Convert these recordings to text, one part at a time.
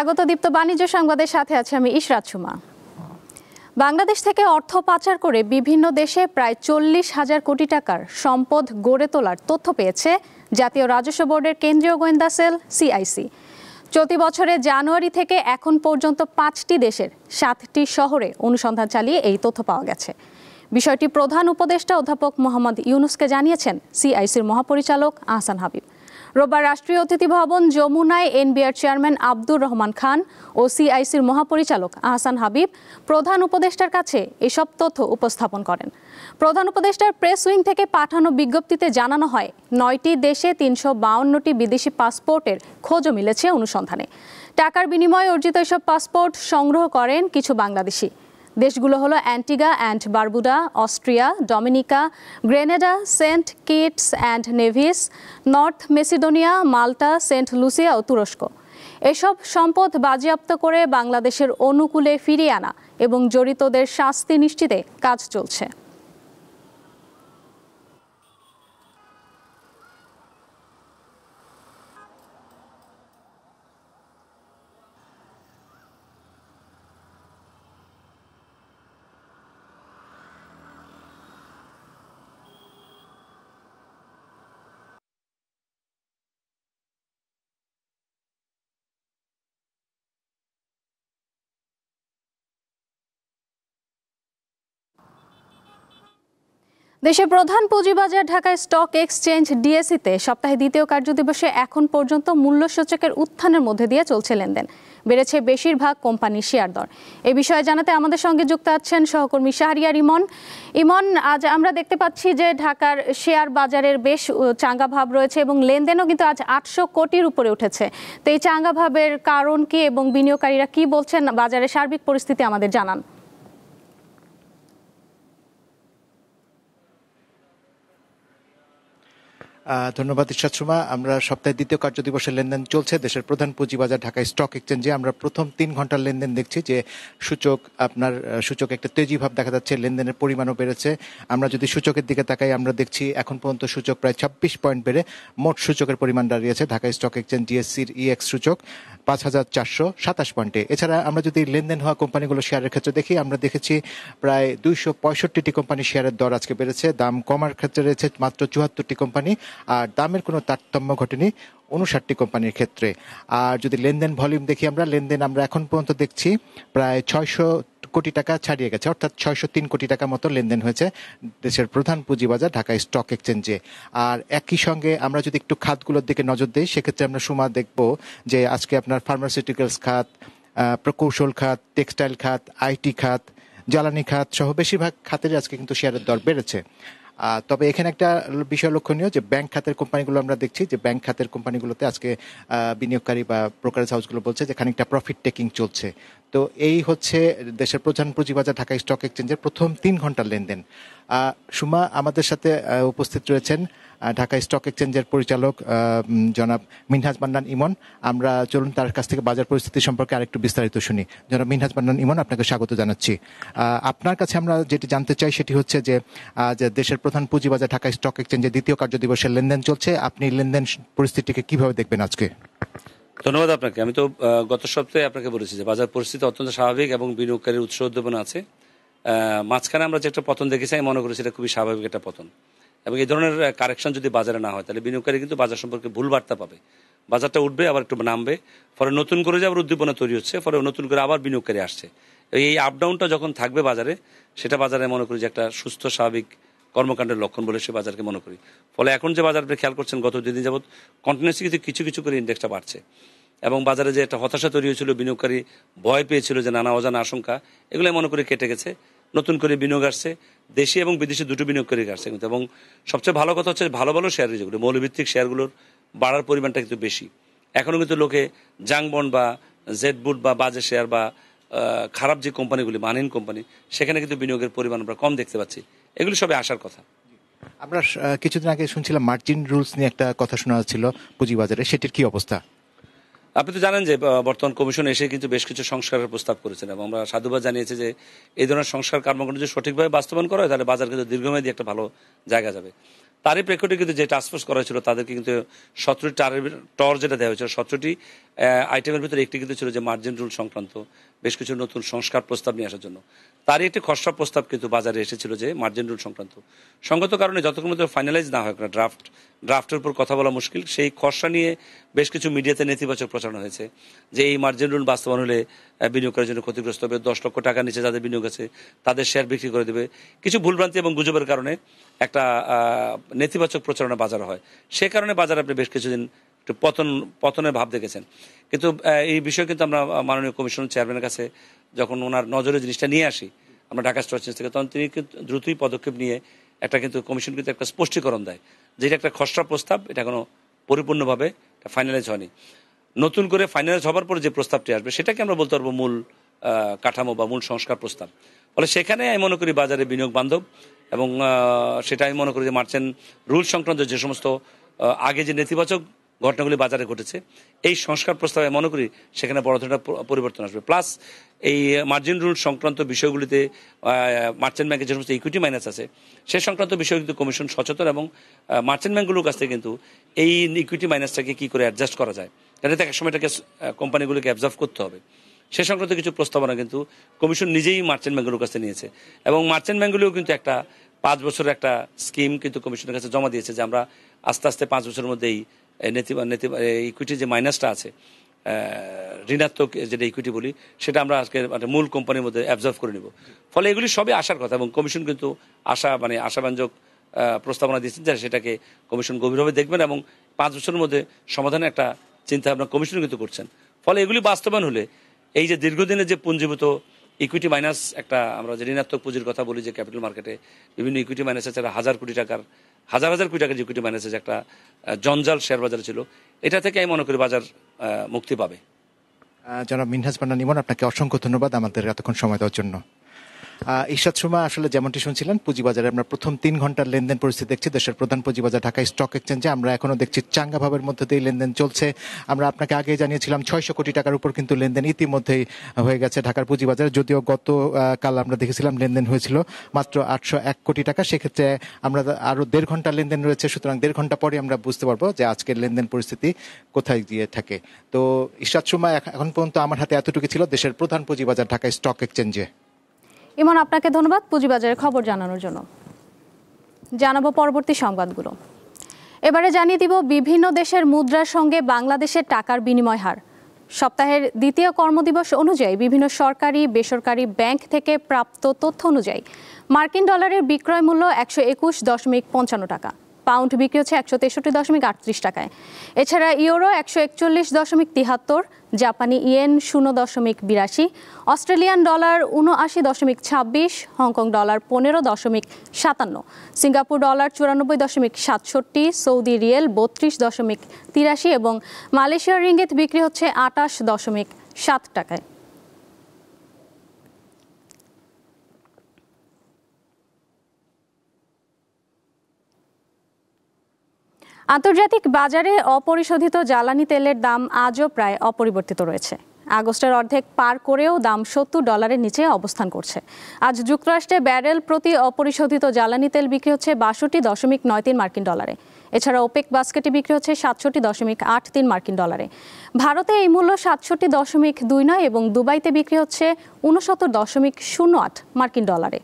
স্বাগত দীপ্ত বাণিজ্য সংবাদের সাথে আছে আমি ইশরাত সুমা। বাংলাদেশ থেকে অর্থ পাচার করে বিভিন্ন দেশে প্রায় 40,000 কোটি টাকার সম্পদ গড়ে তোলার তথ্য পেয়েছে জাতীয় রাজস্ব বোর্ডের কেন্দ্রীয় গোয়েন্দা সেল সিআইসি। চলতি বছরের জানুয়ারি থেকে এখন পর্যন্ত 5টি দেশের 7টি শহরে অনুসন্ধান চালিয়ে এই তথ্য পাওয়া গেছে। বিষয়টি প্রধান উপদেষ্টা অধ্যাপক মোহাম্মদ ইউনুসকে জানিয়েছেন সিআইসির মহাপরিচালক আহসান হাবিব। রোববার রাষ্ট্রীয় অতিথি ভবন যমুনায় এনবিআর চেয়ারম্যান আব্দুর রহমান খান ও সিআইসির মহাপরিচালক আহসান হাবিব প্রধান উপদেষ্টার কাছে এসব তথ্য উপস্থাপন করেন। প্রধান উপদেষ্টার প্রেস উইং থেকে পাঠানো বিজ্ঞপ্তিতে জানানো হয় 9টি দেশে 352টি বিদেশি পাসপোর্টের খোঁজও মিলেছে অনুসন্ধানে। টাকার বিনিময়ে অর্জিত এসব পাসপোর্ট সংগ্রহ করেন কিছু বাংলাদেশি। দেশগুলো হলো Antigua and Barbuda, Austria, Dominica, Grenada, Saint Kitts and Nevis, North Macedonia, Malta, Saint Lucia ও তুরস্ক। এসব সম্পদ বাজেয়াপ্ত করে বাংলাদেশের অনুকূলে ফিরিয়ে আনা এবং জড়িতদের শাস্তি নিশ্চিতে কাজ চলছে। দেশের প্রধান পুঁজিবাজার ঢাকা স্টক এক্সচেঞ্জ ডিএসইতে সপ্তাহে দ্বিতীয় কার্যদিবসে এখন পর্যন্ত মূল্যসূচকের উত্থানের মধ্যে দিয়ে চলছে লেনদেন। বেড়েছে বেশিরভাগ কোম্পানির শেয়ার দর। এ বিষয়ে জানাতে আমাদের সঙ্গে যুক্ত আছেন সহকর্মী শাহরিয়ার ইমন। ইমন, আজ আমরা দেখতে পাচ্ছি যে ঢাকার শেয়ার বাজারের বেশ চাঙ্গা ভাব রয়েছে এবং লেনদেনও কিন্তু আজ 800 কোটির উপরে উঠেছে। তো এই চাঙ্গা ভাবের কারণ কি এবং বিনিয়োগকারীরা কি বলছেন, বাজারের সার্বিক পরিস্থিতি আমাদের জানান। ধন্যবাদ ইশরাত সুমা। আমরা সপ্তাহের দ্বিতীয় কার্যদিবসের লেনদেন চলছে দেশের প্রধান পুঁজিবাজার ঢাকা স্টক এক্সচেঞ্জে। আমরা প্রথম 3 ঘন্টার লেনদেন দেখছি যে সূচক একটা তেজি ভাব দেখা যাচ্ছে, লেনদেনের পরিমাণও বেড়েছে। আমরা যদি সূচকের দিকে তাকাই আমরা দেখছি এখন পর্যন্ত সূচক প্রায় 26 পয়েন্ট বেড়ে মোট সূচকের পরিমাণ দাঁড়িয়েছে ঢাকা স্টক এক্সচেঞ্জ ডিএসসির ইএক্স সূচক 5,427 পয়েন্টে। এছাড়া আমরা যদি লেনদেন হওয়া কোম্পানিগুলো শেয়ারের ক্ষেত্রে দেখি, আমরা দেখেছি প্রায় 265টি কোম্পানি শেয়ারের দর আজকে বেড়েছে। দাম কমার ক্ষেত্রে রয়েছে মাত্র 74টি কোম্পানি, আর দামের কোনো তারতম্য ঘটেনি 59টি কোম্পানির ক্ষেত্রে। আর যদি লেনদেন ভলিউম দেখি, আমরা এখন পর্যন্ত দেখছি প্রায় 600 কোটি টাকা ছাড়িয়ে গেছে, অর্থাৎ 603 কোটি টাকা মতো লেনদেন হয়েছে দেশের প্রধান পুঁজিবাজার ঢাকা স্টক এক্সচেঞ্জে। আর একই সঙ্গে আমরা যদি একটু খাতগুলোর দিকে নজর দিই, সেক্ষেত্রে আমরা সুমা দেখব যে আজকে আপনার ফার্মাসিউটিক্যালস খাত, প্রকৌশল খাত, টেক্সটাইল খাত, আইটি খাত, জ্বালানি খাত সহ বেশিরভাগ খাতের আজকে কিন্তু শেয়ারের দর বেড়েছে। তবে এখানে একটা বিষয় লক্ষণীয় যে ব্যাংক খাতের কোম্পানিগুলো আমরা দেখছি যে ব্যাংক খাতের কোম্পানিগুলোতে আজকে বিনিয়োগকারী বা ব্রোকারেজ হাউসগুলো বলছে যে খানিকটা প্রফিট টেকিং চলছে। তো এই হচ্ছে দেশের প্রধান পুঁজিবাজার ঢাকা স্টক এক্সচেঞ্জের প্রথম 3 ঘন্টার লেনদেন। সুমা, আমাদের সাথে উপস্থিত রয়েছেন ঢাকা স্টক এক্সচেঞ্জের পরিচালক জনাব মিনহাজ মান্নান ইমন। আমরা চলুন তার কাছ থেকে বাজার পরিস্থিতি সম্পর্কে আরেকটু বিস্তারিত শুনি। জনাব মিনহাজ মান্নান ইমন, আপনাকে স্বাগত জানাচ্ছি। আপনার কাছে আমরা যেটি জানতে চাই সেটি হচ্ছে যে দেশের প্রধান পুঁজিবাজার ঢাকা স্টক এক্সচেঞ্জের দ্বিতীয় কার্যদিবসের লেনদেন চলছে। আপনি লেনদেন পরিস্থিতিকে কিভাবে দেখবেন আজকে? ধন্যবাদ আপনাকে। আমি তো গত সপ্তাহে আপনাকে বলেছি যে বাজার পরিস্থিতি অত্যন্ত স্বাভাবিক এবং বিনিয়োগকারীর উৎসাহ উদ্দীপনা আছে। মাঝখানে আমরা যে একটা পতন দেখেছি আমি মনে করি সেটা খুবই স্বাভাবিক একটা পতন, এবং এই ধরনের কারেকশন যদি বাজারে না হয় তাহলে বিনিয়োগকারী কিন্তু বাজার সম্পর্কে ভুল বার্তা পাবে। বাজারটা উঠবে আবার একটু নামবে, ফলে নতুন করে যে আবার উদ্দীপনা তৈরি হচ্ছে, ফলে নতুন করে আবার বিনিয়োগকারী আসছে। এই আপ ডাউনটা যখন থাকবে বাজারে, সেটা বাজারে মনে করি যে একটা সুস্থ স্বাভাবিক কর্মকাণ্ডের লক্ষণ বলে সে বাজারকে মনে করি। ফলে এখন যে বাজার আপনি খেয়াল করছেন গত 2 দিন যাবৎ কন্টিনিউসলি কিন্তু কিছু কিছু করে ইন্ডেক্সটা বাড়ছে, এবং বাজারে যে একটা হতাশা তৈরি হয়েছিল, বিনিয়োগকারী ভয় পেয়েছিল যে নানা অজানা আশঙ্কা, এগুলো মনে করি কেটে গেছে। নতুন করে বিনিয়োগ আসছে, দেশি এবং বিদেশি দুটো বিনিয়োগকারী আসছে কিন্তু। এবং সবচেয়ে ভালো কথা হচ্ছে ভালো ভালো শেয়ার যেগুলো মৌলভিত্তিক শেয়ারগুলোর বাড়ার পরিমাণটা কিন্তু বেশি। এখনও কিন্তু লোকে জাং বন্ড বা জেড বুট বা বাজে শেয়ার বা খারাপ যে কোম্পানিগুলি, মানহীন কোম্পানি, সেখানে কিন্তু বিনিয়োগের পরিমাণ আমরা কম দেখতে পাচ্ছি। এগুলি সবই আসার কথা। আমরা কিছুদিন আগে শুনছিলাম মার্জিন রুলস নিয়ে একটা কথা শোনা যাচ্ছিল পুঁজিবাজারে, সেটির কি অবস্থা? আপনি তো জানেন যে বর্তমান কমিশন এসে কিন্তু বেশ কিছু সংস্কারের প্রস্তাব করেছেন, এবং আমরা সাধুবাদ জানিয়েছি যে এই ধরনের সংস্কার কর্মকাণ্ড যদি সঠিকভাবে বাস্তবায়ন করা হয় তাহলে বাজার কিন্তু দীর্ঘমেয়াদী একটা ভালো জায়গা যাবে। তারই প্রেক্ষিতে কিন্তু যে টাস্কফোর্স করা হয়েছিল তাদেরকে কিন্তু 17টি টর যেটা দেওয়া হয়েছিল, 17টি আইটেমের ভিতরে একটি কিন্তু ছিল যে মার্জিন রুল সংক্রান্ত বেশ কিছু নতুন সংস্কার প্রস্তাব নিয়ে আসার জন্য। তারই একটি খসড়া প্রস্তাব কিন্তু বাজারে এসেছিল যে মার্জিন রুল সংক্রান্ত। সঙ্গত কারণে যতক্ষণ মধ্যে ফাইনালাইজ না হয় ড্রাফটের উপর কথা বলা মুশকিল, সেই খসড়া নিয়ে বেশ কিছু মিডিয়াতে নেতিবাচক প্রচারণা হয়েছে যে এই মার্জিন রুল বাস্তবায়ন হলে বিনিয়োগের জন্য ক্ষতিগ্রস্ত হবে, 10 লক্ষ টাকার নিচে যাদের বিনিয়োগ আছে তাদের শেয়ার বিক্রি করে দেবে। কিছু ভুলভ্রান্তি এবং গুজবের কারণে একটা নেতিবাচক প্রচারণা বাজারে হয়। সে কারণে বাজারে আপনি বেশ কিছুদিন একটু পতনের ভাব দেখেছেন। কিন্তু এই বিষয়ে কিন্তু আমরা মাননীয় কমিশন চেয়ারম্যানের কাছে যখন ওনার নজরে জিনিসটা নিয়ে আসি আমরা ঢাকা স্টক এক্সচেঞ্জ থেকে, তখন তিনি কিন্তু দ্রুতই পদক্ষেপ নিয়ে একটা কিন্তু কমিশন কিন্তু একটা স্পষ্টীকরণ দেয় যে এটা একটা খসড়া প্রস্তাব, এটা কোনো পরিপূর্ণভাবে ফাইনালাইজ হয়নি। নতুন করে ফাইনালাইজ হবার পরে যে প্রস্তাবটি আসবে সেটাকে আমরা বলতে পারবো মূল কাঠামো বা মূল সংস্কার প্রস্তাব। ফলে সেখানে আমি মনে করি বাজারে বিনিয়োগ বান্ধব এবং সেটা আমি মনে করি যে মার্চেন্ট রুল সংক্রান্ত যে সমস্ত আগে যে নেতিবাচক ঘটনাগুলি বাজারে ঘটেছে এই সংস্কার প্রস্তাবে মনে করি সেখানে বড় ধরনের পরিবর্তন আসবে। প্লাস এই মার্জিন রুল সংক্রান্ত বিষয়গুলিতে মার্চেন্ট ব্যাংকের যে সমস্ত ইকুইটি মাইনাস আছে সে সংক্রান্ত বিষয়ে কিন্তু কমিশন সচেতন এবং মার্চেন্ট ব্যাংকগুলোর কাছ থেকে কিন্তু এই ইকুইটি মাইনাসটাকে কী করে অ্যাডজাস্ট করা যায়, যাতে এক সময়টাকে কোম্পানিগুলোকে অ্যাবজর্ভ করতে হবে সে সংক্রান্ত কিছু প্রস্তাবনা কিন্তু কমিশন নিজেই মার্চেন্ট ব্যাংকগুলোর কাছে নিয়েছে। এবং মার্চেন্ট ব্যাংকগুলিও কিন্তু একটা 5 বছরের একটা স্কিম কিন্তু কমিশনের কাছে জমা দিয়েছে যে আমরা আস্তে আস্তে 5 বছরের মধ্যেই ইকুইটি যে মাইনাসটা আছে ঋণাত্মক যেটা ইকুইটি বলি সেটা আমরা আজকে মূল কোম্পানির মধ্যে অ্যাবজর্ভ করে নিব। ফলে এগুলি সবই আসার কথা এবং কমিশন কিন্তু আশাব্যঞ্জক প্রস্তাবনা দিচ্ছেন যে সেটাকে কমিশন গভীরভাবে দেখবেন এবং 5 বছরের মধ্যে সমাধানের একটা চিন্তা ভাবনা কমিশন কিন্তু করছেন। ফলে এগুলি বাস্তবায়ন হলে এই যে দীর্ঘদিনের যে পুঞ্জীভূত ইকুইটি মাইনাস একটা আমরা যে ঋণাত্মক পুঁজির কথা বলি যে ক্যাপিটাল মার্কেটে বিভিন্ন ইকুইটি মাইনাস আছে হাজার কোটি টাকার যে ইকুইটি মাইনাস যে একটা জঞ্জাল শেয়ার বাজারে ছিল, এটা থেকে আমি মনে করি বাজার মুক্তি পাবে। জনাব মিনহাজ পান্না নিমন, আপনাকে অসংখ্য ধন্যবাদ আমাদের এতক্ষণ সময় দেওয়ার জন্য। ইশরাত সুমা, আসলে যেমনটি শুনছিলেন পুঁজিবাজারে আমরা প্রথম 3 ঘন্টার লেনদেন পরিস্থিতি দেখছি দেশের প্রধান পুঁজিবাজার ঢাকা স্টক এক্সচেঞ্জে। আমরা এখনো দেখছি চাঙ্গা ভাবের মধ্যে দিয়ে লেনদেন চলছে। আমরা আপনাকে আগে জানিয়েছিলাম 600 কোটি টাকার উপর কিন্তু লেনদেন ইতিমধ্যেই হয়ে গেছে ঢাকার পুঁজিবাজারে, যদিও গতকাল আমরা দেখেছিলাম লেনদেন হয়েছিল মাত্র 801 কোটি টাকা। সেক্ষেত্রে আমরা আরো 1.5 ঘন্টা লেনদেন রয়েছে, সুতরাং 1.5 ঘন্টা পরে আমরা বুঝতে পারবো যে আজকের লেনদেন পরিস্থিতি কোথায় গিয়ে থাকে। তো ইশরাত সুমা, এখন পর্যন্ত আমার হাতে এতটুকু ছিল দেশের প্রধান পুঁজিবাজার ঢাকা স্টক এক্সচেঞ্জে। ইমন, আপনাকে ধন্যবাদ পুঁজিবাজারের খবর জানানোর জন্য। জানাবো পরবর্তী সংবাদগুলো। এবারে জানিয়ে দিব বিভিন্ন দেশের মুদ্রার সঙ্গে বাংলাদেশের টাকার বিনিময় হার। সপ্তাহের দ্বিতীয় কর্মদিবস অনুযায়ী বিভিন্ন সরকারি বেসরকারি ব্যাংক থেকে প্রাপ্ত তথ্য অনুযায়ী মার্কিন ডলারের বিক্রয় মূল্য 121.55 টাকা, পাউন্ড বিক্রি হচ্ছে 163.38 টাকায়। এছাড়া ইউরো 141.73, জাপানি yen 0.82, Australian dollar 79.26, Hong Kong dollar 15.57, Singapore dollar 94.67, Saudi riyal 32.83 এবং মালয়েশিয়ার রিঙ্গিত বিক্রি হচ্ছে 28.7 টাকায়। আন্তর্জাতিক বাজারে অপরিশোধিত জ্বালানি তেলের দাম আজও প্রায় অপরিবর্তিত রয়েছে। আগস্টের অর্ধেক পার করেও দাম $70 নিচে অবস্থান করছে। আজ যুক্তরাষ্ট্রে ব্যারেল প্রতি অপরিশোধিত জ্বালানি তেল বিক্রি হচ্ছে 62.93 মার্কিন ডলারে। এছাড়া ওপেক বাস্কেটে বিক্রি হচ্ছে 67.83 মার্কিন ডলারে। ভারতে এই মূল্য 67.29 এবং দুবাইতে বিক্রি হচ্ছে 69.08 মার্কিন ডলারে।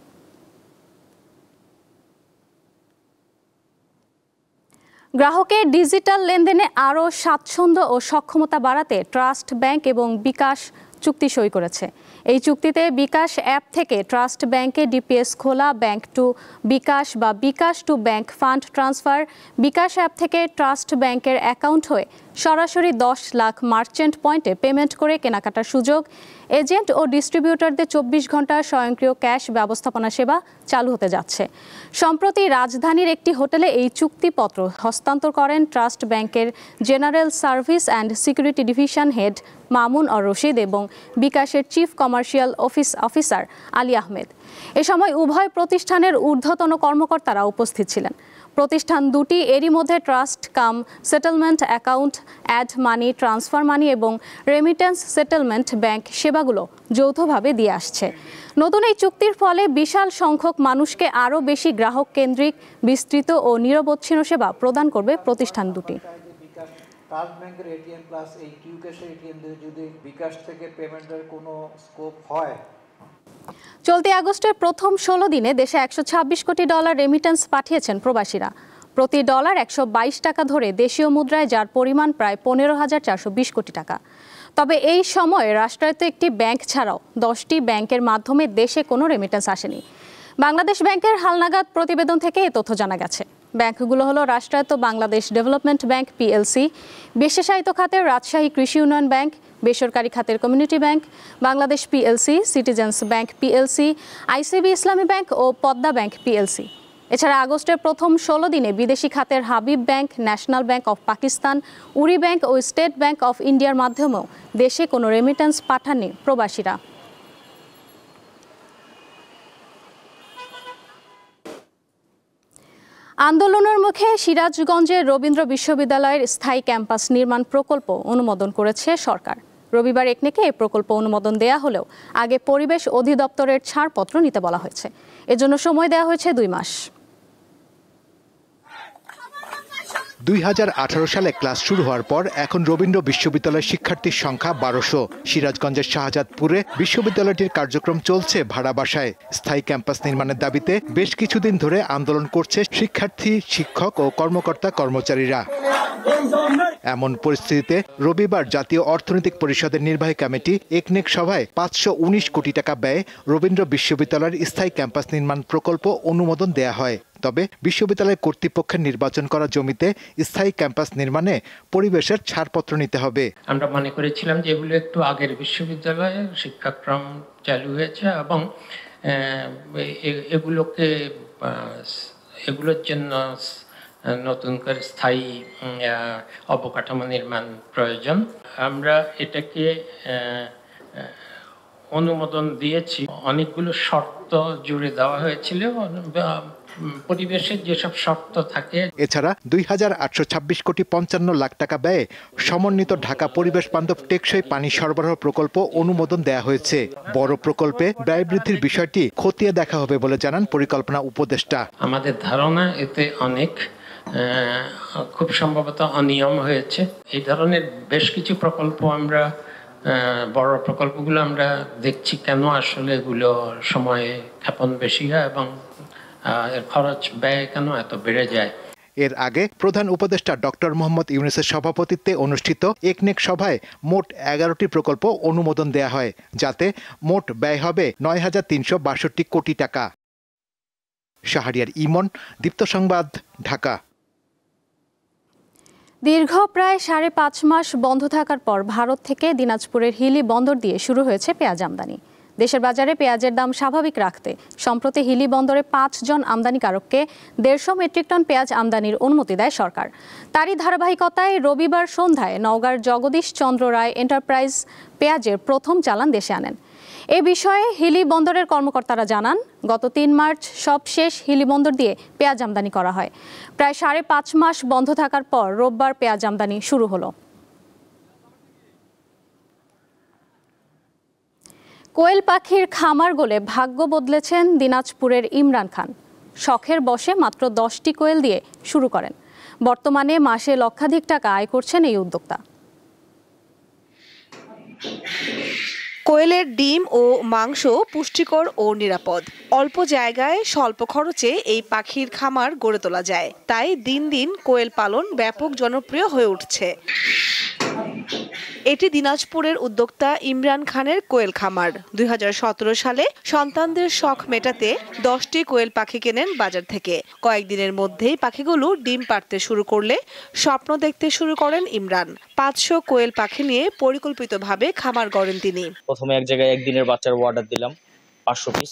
গ্রাহকের ডিজিটাল লেনদেনে আরও স্বাচ্ছন্দ্য ও সক্ষমতা বাড়াতে ট্রাস্ট ব্যাংক এবং বিকাশ চুক্তি সই করেছে। এই চুক্তিতে বিকাশ অ্যাপ থেকে ট্রাস্ট ব্যাংকে ডিপিএস খোলা, ব্যাংক টু বিকাশ বা bKash to bank fund transfer, bKash app থেকে ট্রাস্ট ব্যাংকের অ্যাকাউন্ট হয়ে সরাসরি 10 লাখ মার্চেন্ট পয়েন্টে পেমেন্ট করে কেনাকাটার সুযোগ, এজেন্ট ও ডিস্ট্রিবিউটরদের 24 ঘন্টা স্বয়ংক্রিয় ক্যাশ ব্যবস্থাপনা সেবা চালু হতে যাচ্ছে। সম্প্রতি রাজধানীর একটি হোটেলে এই চুক্তিপত্র হস্তান্তর করেন ট্রাস্ট ব্যাংকের general service and security division head Mamun Ar Rashid এবং বিকাশের chief commercial officer Ali Ahmed. এ সময় উভয় প্রতিষ্ঠানের ঊর্ধ্বতন কর্মকর্তারা উপস্থিত ছিলেন। প্রতিষ্ঠান দুটি এরই মধ্যে trust cum settlement account, add money, transfer money এবং রেমিটেন্স সেটেলমেন্ট ব্যাংক সেবাগুলো যৌথভাবে দিয়ে আসছে। নতুন এই চুক্তির ফলে বিশাল সংখ্যক মানুষকে আরও বেশি গ্রাহক কেন্দ্রিক, বিস্তৃত ও নিরবচ্ছিন্ন সেবা প্রদান করবে প্রতিষ্ঠান দুটি। ট্রাস্ট ব্যাংকের এটিএম প্লাস এই কিউ ক্যাশের এটিএম দিয়ে যদি বিকাশ থেকে পেমেন্টের কোনো স্কোপ হয়? চলতি আগস্টের প্রথম 16 দিনে দেশে $126 কোটি রেমিটেন্স পাঠিয়েছেন প্রবাসীরা। প্রতি ডলার 122 টাকা ধরে দেশীয় মুদ্রায়, যার পরিমাণ প্রায় 15,420 কোটি টাকা। তবে এই সময়ে রাষ্ট্রায়ত্ত একটি ব্যাংক ছাড়াও 10টি ব্যাংকের মাধ্যমে দেশে কোনো রেমিটেন্স আসেনি। বাংলাদেশ ব্যাংকের হালনাগাদ প্রতিবেদন থেকে এ তথ্য জানা গেছে। ব্যাংকগুলো হলো রাষ্ট্রায়ত্ত বাংলাদেশ ডেভেলপমেন্ট ব্যাংক পিএলসি, বিশেষায়িত খাতের রাজশাহী কৃষি উন্নয়ন ব্যাংক, বেসরকারি খাতের Community Bank, Bangladesh PLC, Citizens Bank PLC, ICB Islami Bank ও পদ্মা ব্যাংক পিএলসি। এছাড়া আগস্টের প্রথম 16 দিনে বিদেশি খাতের Habib Bank, National Bank of Pakistan, Woori Bank ও স্টেট ব্যাংক অফ ইন্ডিয়ার মাধ্যমেও দেশে কোনো রেমিটেন্স পাঠাননি প্রবাসীরা। আন্দোলনের মুখে সিরাজগঞ্জের রবীন্দ্র বিশ্ববিদ্যালয়ের স্থায়ী ক্যাম্পাস নির্মাণ প্রকল্প অনুমোদন করেছে সরকার। রবিবার একনেকে এই প্রকল্প অনুমোদন দেয়া হলেও আগে পরিবেশ অধিদপ্তরের ছাড়পত্র নিতে বলা হয়েছে। এজন্য সময় দেওয়া হয়েছে 2 মাস। 2018 সালে ক্লাস শুরু হওয়ার পর এখন রবীন্দ্র বিশ্ববিদ্যালয়ের শিক্ষার্থীর সংখ্যা 1200। সিরাজগঞ্জের শাহজাদপুরে বিশ্ববিদ্যালয়টির কার্যক্রম চলছে ভাড়া বাসায়। স্থায়ী ক্যাম্পাস নির্মাণের দাবিতে বেশ কিছুদিন ধরে আন্দোলন করছে শিক্ষার্থী, শিক্ষক ও কর্মকর্তা কর্মচারীরা। এমন পরিস্থিতিতে রবিবার জাতীয় অর্থনৈতিক পরিষদের নির্বাহী কমিটি একনেক সভায় 519 কোটি টাকা ব্যয়ে রবীন্দ্র বিশ্ববিদ্যালয়ের স্থায়ী ক্যাম্পাস নির্মাণ প্রকল্প অনুমোদন দেয়া হয়। তবে বিশ্ববিদ্যালয় কর্তৃপক্ষের নির্বাচন করা জমিতে স্থায়ী ক্যাম্পাস নির্মাণে পরিবেশের ছাড়পত্র নিতে হবে। আমরা মনে করেছিলাম যে এগুলো একটু আগের বিশ্ববিদ্যালয়ে শিক্ষাক্রম চালু হয়েছে এবং এগুলোর জন্য নতুন করে স্থায়ী অবকাঠামো নির্মাণ প্রয়োজন। আমরা এটাকে অনুমোদন দিয়েছি। অনেকগুলো শর্ত জুড়ে দেওয়া হয়েছিল, পরিবেশের যেসব শর্ত থাকে। এছাড়া 2,826 কোটি 55 লাখ টাকা ব্যয়ে সমন্বিত ঢাকা পরিবেশ বান্ধব টেকসই পানি সরবরাহ প্রকল্প অনুমোদন দেয়া হয়েছে। বড় প্রকল্পে ব্যয় বৃদ্ধির বিষয়টি খতিয়ে দেখা হবে বলে জানান পরিকল্পনা উপদেষ্টা। আমাদের ধারণা এতে অনেক খুব সম্ভবত অনিয়ম হয়েছে। এই ধরনের বেশ কিছু প্রকল্প আমরা বড় প্রকল্পগুলো আমরা দেখছি কেন আসলে এগুলো সময়ে ক্ষেপণ বেশি হয় এবং এর খরচ ব্যয় কেন এত বেড়ে যায়। এর আগে প্রধান উপদেষ্টা ডক্টর মোহাম্মদ ইউনূসের সভাপতিত্বে অনুষ্ঠিত একনেক সভায় মোট 11টি প্রকল্প অনুমোদন দেয়া হয়, যাতে মোট ব্যয় হবে 9,362 কোটি টাকা। শাহরিয়ার ইমন, দীপ্ত সংবাদ, ঢাকা। দীর্ঘ প্রায় 5.5 মাস বন্ধ থাকার পর ভারত থেকে দিনাজপুরের হিলি বন্দর দিয়ে শুরু হয়েছে পেঁয়াজ আমদানি। দেশের বাজারে পেঁয়াজের দাম স্বাভাবিক রাখতে সম্প্রতি হিলি বন্দরে 5 জন আমদানিকারককে 150 মেট্রিক টন পেঁয়াজ আমদানির অনুমতি দেয় সরকার। তারই ধারাবাহিকতায় রবিবার সন্ধ্যায় নওগাঁর জগদীশ চন্দ্র রায় এন্টারপ্রাইজ পেঁয়াজের প্রথম চালান দেশে আনেন। এ বিষয়ে হিলি বন্দরের কর্মকর্তারা জানান, গত 3 মার্চ সবশেষ হিলি বন্দর দিয়ে পেঁয়াজ আমদানি করা হয়। প্রায় 5.5 মাস বন্ধ থাকার পর রোববার পেঁয়াজ আমদানি শুরু হলো। কোয়েল পাখির খামার গলে ভাগ্য বদলেছেন দিনাজপুরের ইমরান খান। শখের বশে মাত্র 10টি কোয়েল দিয়ে শুরু করেন। বর্তমানে মাসে লক্ষাধিক টাকা আয় করছেন এই উদ্যোক্তা। কোয়েলের ডিম ও মাংস পুষ্টিকর ও নিরাপদ। অল্প জায়গায় স্বল্প খরচে এই পাখির খামার গড়ে তোলা যায়। তাই দিন দিন কোয়েল পালন ব্যাপক জনপ্রিয় হয়ে উঠছে। এটি দিনাজপুরের উদ্যোক্তা ইমরান খানের কোয়েল খামার। 2017 সালে সন্তানদের শখ মেটাতে 10টি কোয়েল পাখি কেনেন বাজার থেকে। কয়েকদিনের মধ্যেই পাখিগুলো ডিম পাড়তে শুরু করলে স্বপ্ন দেখতে শুরু করেন ইমরান। 500 কোয়েল পাখি নিয়ে পরিকল্পিতভাবে খামার গড়েন তিনি। প্রথমে এক জায়গায় একদিনের বাচ্চার অর্ডার দিলাম 500 পিস,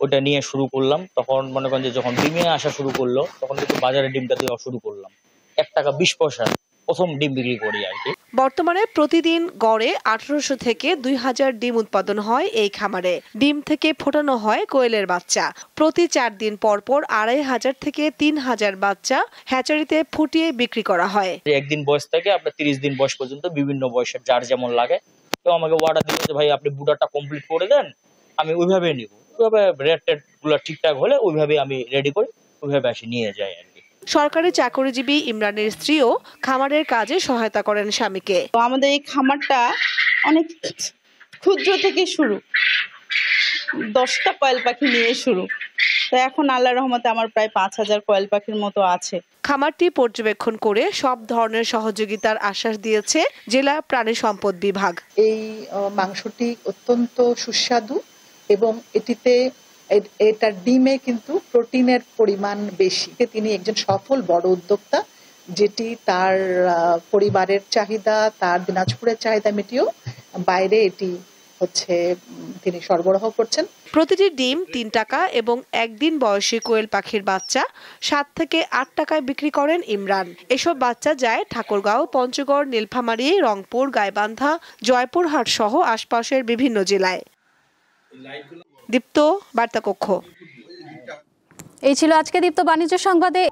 ওটা নিয়ে শুরু করলাম। তখন মনে করেন যে যখন ডিমে আসা শুরু করলো, তখন কিন্তু বাজারে ডিমটা দেওয়া শুরু করলাম। 1 টাকা 20 পয়সা প্রথম ডিম বিক্রি করি আর কি। বর্তমানে প্রতিদিন গড়ে 1800 থেকে 2000 ডিম উৎপাদন হয় এই খামারে। ডিম থেকে ফোটানো হয় কোয়েলের বাচ্চা। প্রতি 4 দিন পর পর 2500 থেকে 3000 বাচ্চা হ্যাচারিতে ফুটিয়ে বিক্রি করা হয়। একদিন বয়স থেকে আপনার 30 দিন বয়স পর্যন্ত বিভিন্ন বয়সের যার যেমন লাগে, তো আমাকে অর্ডার দিল যে ভাই আপনি বুডারটা কমপ্লিট করে দেন, আমি ওইভাবে নিব। ওইভাবে রেট গুলো ঠিকঠাক হলে ওইভাবে আমি রেডি করি, ওইভাবে আসি নিয়ে যাই আর কি। সরকারি চাকরিজীবী ইমরানের স্ত্রীও খামারের কাজে সহায়তা করেন স্বামীকে। তো আমাদের এই খামারটা অনেক ক্ষুদ্র থেকে শুরু, 10টা কোয়েল পাখি নিয়ে শুরু। তো এখন আল্লাহর রহমতে আমার প্রায় 5000 কোয়েল পাখির মতো আছে। খামারটি পর্যবেক্ষণ করে সব ধরনের সহযোগিতার আশ্বাস দিয়েছে জেলা প্রাণী সম্পদ বিভাগ। এই মাংসটি অত্যন্ত সুস্বাদু এবং এটার ডিমে কিন্তু প্রোটিনের পরিমাণ বেশি। তিনি একজন সফল বড় উদ্যোক্তা, যেটি তার পরিবারের চাহিদা, তার দিনাজপুরের চাহিদা মিটিয়েও বাইরে এটি তিনি সরবরাহ করছেন। প্রতিটি ডিম 3 টাকা এবং একদিন বয়সী কোয়েল পাখির বাচ্চা 7 থেকে 8 টাকায় বিক্রি করেন ইমরান। এসব বাচ্চা যায় ঠাকুরগাঁও, পঞ্চগড়, নীলফামারী, রংপুর, গাইবান্ধা, জয়পুরহাট সহ আশপাশের বিভিন্ন জেলায়। দীপ্ত বার্তা কক্ষ। এই ছিল আজকে দীপ্ত বাণিজ্য সংবাদে।